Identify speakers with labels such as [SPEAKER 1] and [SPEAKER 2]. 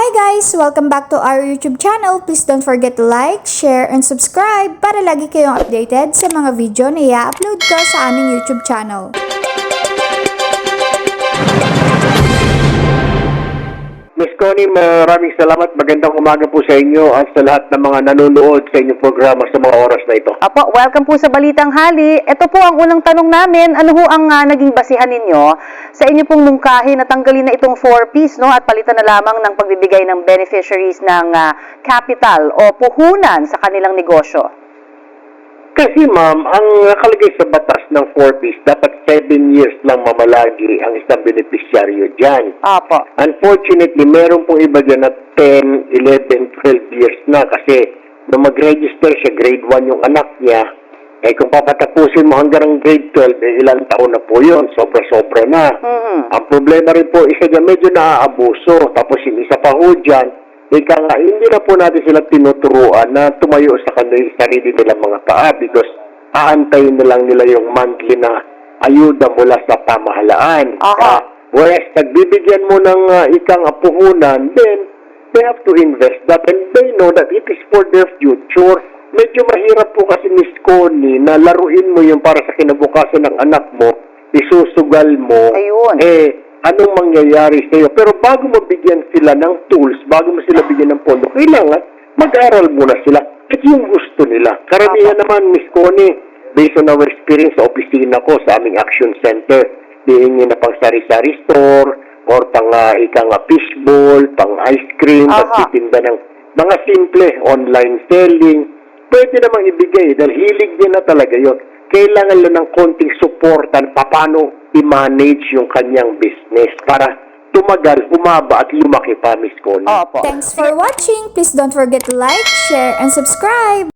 [SPEAKER 1] Hi guys! Welcome back to our YouTube channel. Please don't forget to like, share, and subscribe para lagi kayong updated sa mga video na i-upload ko sa aming YouTube channel.
[SPEAKER 2] Miss Connie, maraming salamat. Magandang umaga po sa inyo at sa lahat ng mga nanonood sa inyong programa sa mga oras na ito.
[SPEAKER 3] Apo, welcome po sa Balitang Hali. Ito po ang unang tanong namin. Ano ho ang naging basihan ninyo sa inyo pong mungkahi na tanggalin na itong 4Ps, no, at palitan na lamang ng pagbibigay ng beneficiaries ng capital o puhunan sa kanilang negosyo?
[SPEAKER 2] Kasi ma'am, ang nakalagay sa batas ng 4Ps, dapat 7 years lang mamalagi ang isang beneficiaryo dyan.
[SPEAKER 3] Apo.
[SPEAKER 2] Unfortunately, meron pong iba dyan na 10, 11, 12 years na kasi nung mag-register siya, grade 1 yung anak niya, eh kung papatapusin mo hanggang grade 12, eh ilang taon na po yun, sobra-sobra na. Ang problema rin po, isa dyan medyo naaabuso, tapos yung isa pa ho dyan, ika nga, hindi na po natin sila tinuturuan na tumayo sa sarili nilang mga paa because aantayin na lang nila yung monthly na ayuda mula sa pamahalaan. Whereas, nagbibigyan mo ng ikang puhunan, then they have to invest that and they know that it is for their future. Medyo mahirap po kasi, Miss Connie, na laruin mo yung para sa kinabukasan ng anak mo, isusugal mo, anong mangyayari sa iyo. Pero bago mo bigyan sila ng tools, bago mo sila bigyan ng pondo, kailangan mag-aral muna sila. At yung gusto nila. Karamihan naman, Miss Connie, based on our experience sa opisina ko, sa aming action center, diingin na pang sari-sari store, or pang fishbowl, pang ice cream, pagtitinda ng mga simple online selling, pwede namang ibigay dahil hilig niya na talaga yun. Kailangan lang ng konting supportan paano i-manage yung kanyang business para tumagal, humaba at lumaki pa, Miss Connie.
[SPEAKER 1] Thanks for watching. Please don't forget to like, share, and subscribe.